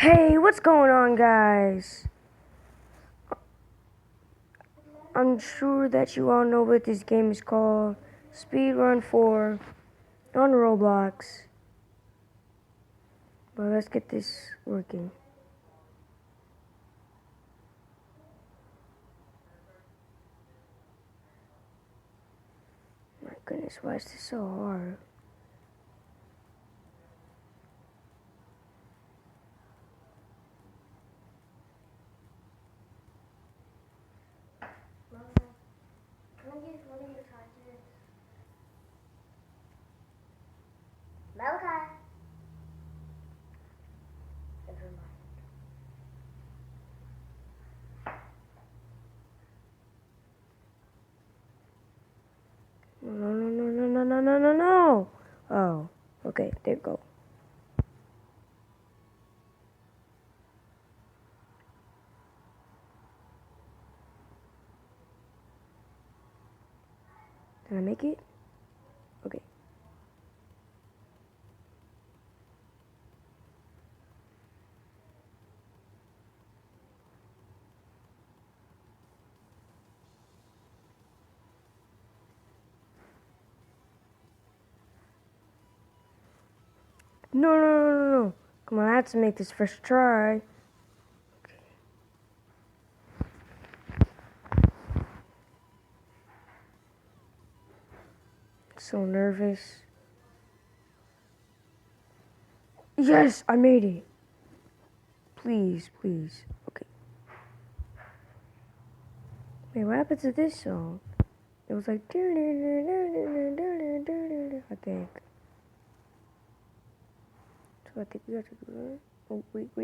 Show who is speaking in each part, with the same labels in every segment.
Speaker 1: Hey, what's going on, guys? I'm sure that you all know what this game is called. Speedrun 4 on Roblox. But let's get this working. My goodness, why is this so hard?
Speaker 2: Malachi. Never mind.
Speaker 1: No. Oh, okay, there you go. Did I make it? Okay. No. Come on, I have to make this first try. So nervous. Yes, I made it. Please. Okay. Wait, what happened to this song? It was like, I think. So I think we have to do that. Oh, wait. I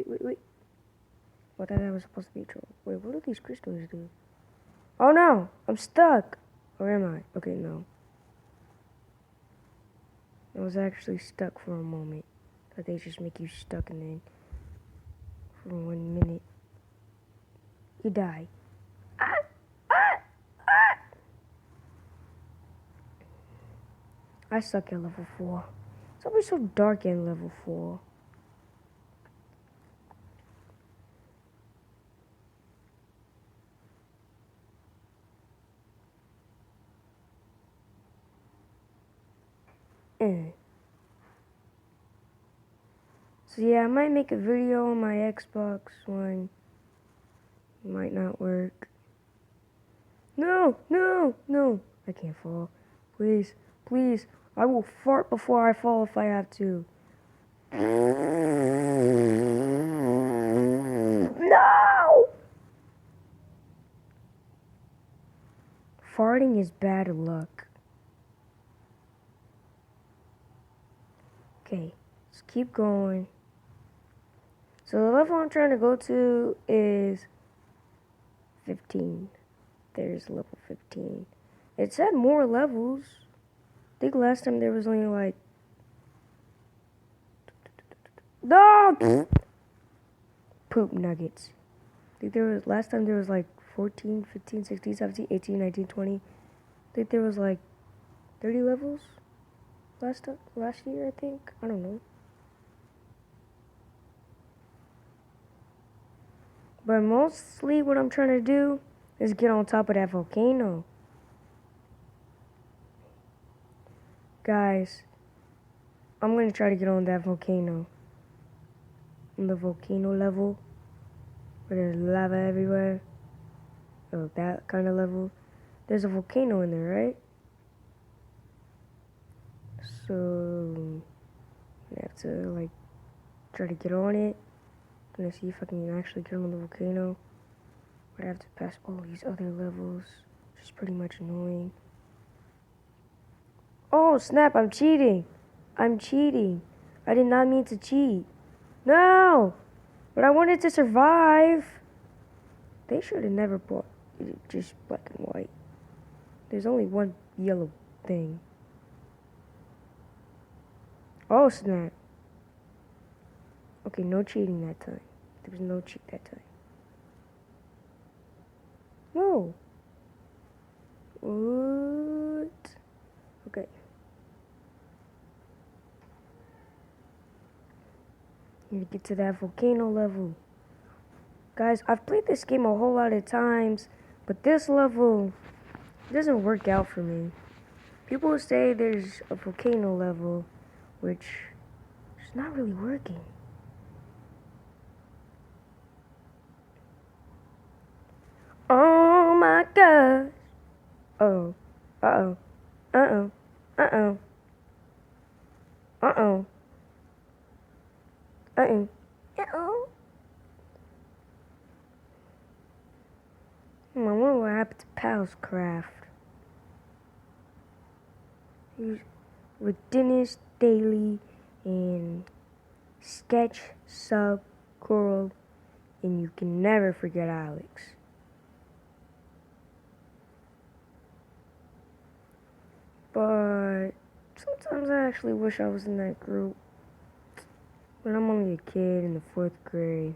Speaker 1: thought that was supposed to be a troll. Wait, what do these crystals do? Oh no, I'm stuck. Or am I? Okay, no. I was actually stuck for a moment. But they just make you stuck and then for 1 minute, you die. I suck at level 4. It's always so dark in level 4. So yeah, I might make a video on my Xbox One. Might not work. No. I can't fall. Please. I will fart before I fall if I have to. No! Farting is bad luck. Okay, let's keep going. So the level I'm trying to go to is 15. There's level 15. It said more levels. I think last time there was only like... No! Poop nuggets. I think there was... Last time there was like 14, 15, 16, 17, 18, 19, 20. I think there was like 30 levels last year, I think. I don't know. But mostly what I'm trying to do is get on top of that volcano. Guys, I'm going to try to get on that volcano. On the volcano level, where there's lava everywhere. Oh, that kind of level. There's a volcano in there, right? So, I have to, like, try to get on it. I'm gonna see if I can actually get on the volcano. But I have to pass all these other levels, which is pretty much annoying. Oh, snap, I'm cheating. I did not mean to cheat. No! But I wanted to survive. They should have never brought it just black and white. There's only one yellow thing. Oh, snap. Okay, no cheating that time. There was no cheat that time. No. What? Okay. Need to get to that volcano level. Guys, I've played this game a whole lot of times, but this level doesn't work out for me. People say there's a volcano level, which is not really working. Oh my gosh. Uh-oh. Uh-oh. Uh-oh. Uh-oh. Uh-oh. Uh-oh. Uh-oh. I wonder what happened to Pal's craft. He's with Dennis Daily and Sketch Sub Coral, and you can never forget Alex. But sometimes I actually wish I was in that group. But I'm only a kid in the 4th grade.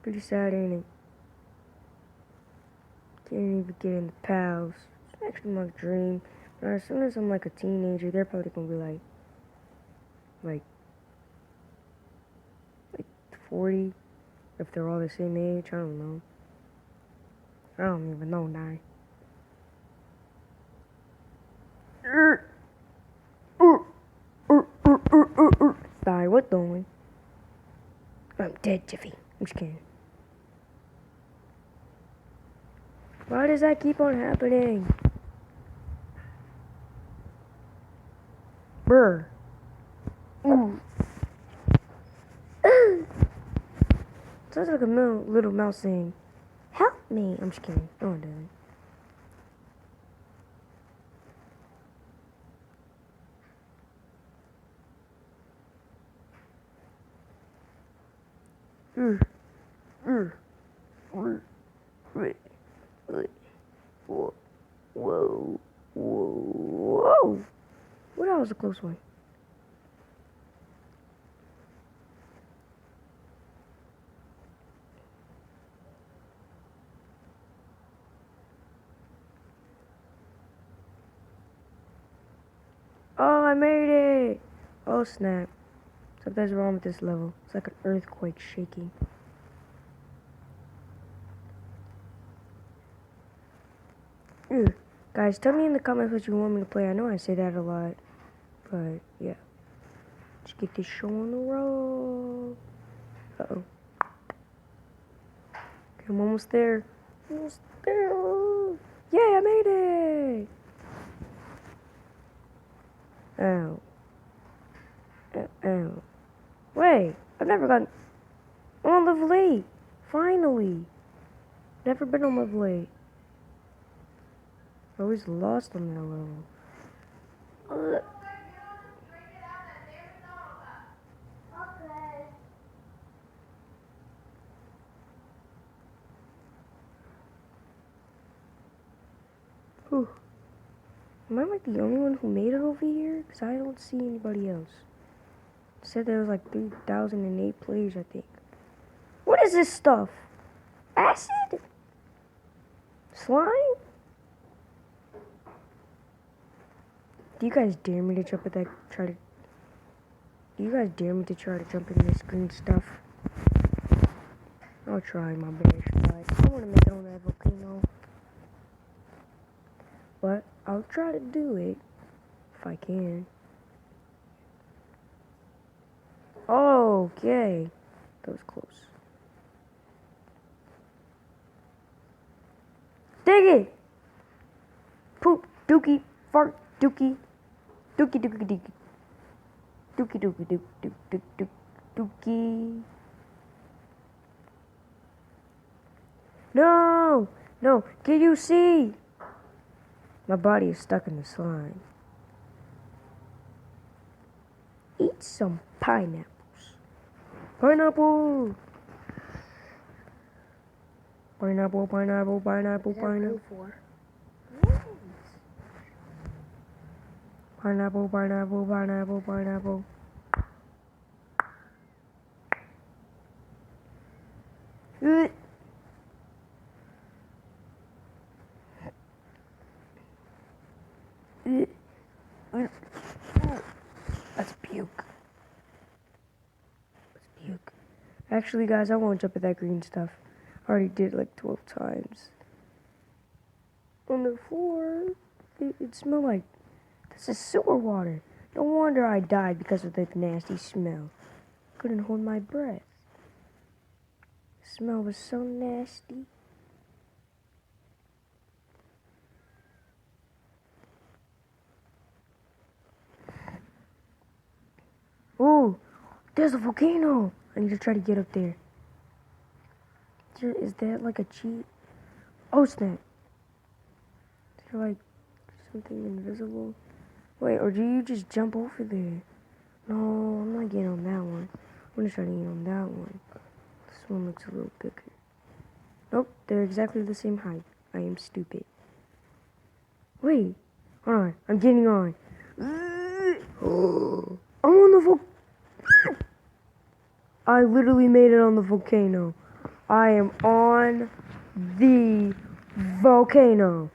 Speaker 1: Pretty sad, ain't it? Can't even get into pals. It's actually my dream. But as soon as I'm like a teenager, they're probably gonna be like 40, if they're all the same age. I don't know. I don't even know now. Die, what doing? I'm dead, Jiffy. I'm just kidding. Why does that keep on happening? Brr. Ooh. Sounds like a little mouse saying, "Help me." I'm just kidding. No one doesn't. Whoa. Whoa. Well, that was a close one. Oh, I made it! Oh, snap. Something's wrong with this level. It's like an earthquake shaking. Guys, tell me in the comments what you want me to play. I know I say that a lot. But, yeah. Let's get this show on the road. Uh-oh. Okay, I'm almost there. Almost there. Yay, I made it! Ow. Ow. Wait, I've never gotten... I'm on level 8. Finally. Never been on level 8. I always lost on that level. Whew. Am I like the only one who made it over here? Because I don't see anybody else. It said there was like 3,008 players, I think. What is this stuff? Acid? Slime? Do you guys dare me to jump at that? Do you guys dare me to try to jump in this green stuff? I'll try my best, guys. I want to make it on that volcano. But I'll try to do it if I can. Okay. That was close. Dig it! Poop, dookie, fart, dookie. Dookie, dookie, dookie. Dookie, dookie, dook, dook, dook, dook, dookie. No! No, can you see? My body is stuck in the slime. Eat some pineapples. Pineapple! Pineapple, pineapple, pineapple, pineapple. Pineapple, pineapple, pineapple, pineapple. That's puke. That's Actually, guys, I won't jump at that green stuff. I already did it like 12 times. On the floor, it smelled like, this is sewer water. No wonder I died because of the nasty smell. Couldn't hold my breath. The smell was so nasty. Ooh, there's a volcano. I need to try to get up there. Is that like a cheat? Oh, snap. Is there like something invisible? Wait, or do you just jump over there? No, I'm not getting on that one. I'm gonna try to get on that one. This one looks a little bigger. Nope, they're exactly the same height. I am stupid. Wait, hold on. I'm getting on. I'm on the volcano. I literally made it on the volcano. I am on the volcano.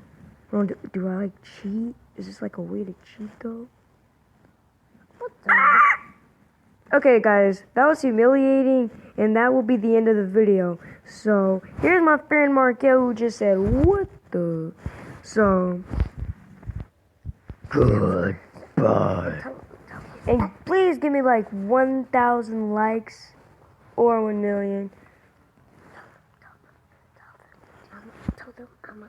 Speaker 1: Do I like cheat? Is this like a way to cheat though? What the? Okay, guys, that was humiliating, and that will be the end of the video. So, here's my friend Markel who just said, what the? So, goodbye. And please give me like 1,000 likes or 1 million.
Speaker 2: Tell them I'm a...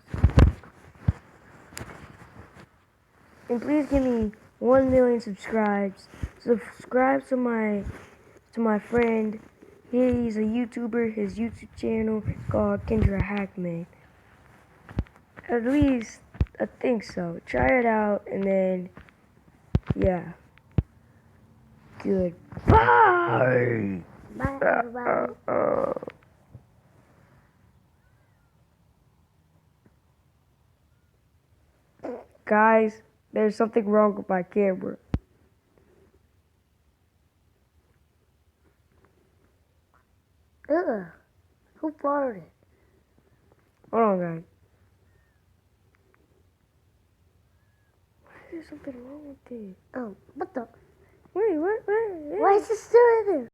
Speaker 1: And please give me 1 million subscribes. Subscribe to my friend. He's a YouTuber. His YouTube channel is called Kendra Hackman. At least I think so. Try it out and then yeah. Goodbye.
Speaker 2: Bye, everybody.
Speaker 1: Guys, there's something wrong with my camera.
Speaker 2: Ugh. Who farted?
Speaker 1: Hold on, guys. There's something wrong with it.
Speaker 2: Oh, what the?
Speaker 1: Wait, what?
Speaker 2: Why is it still in there?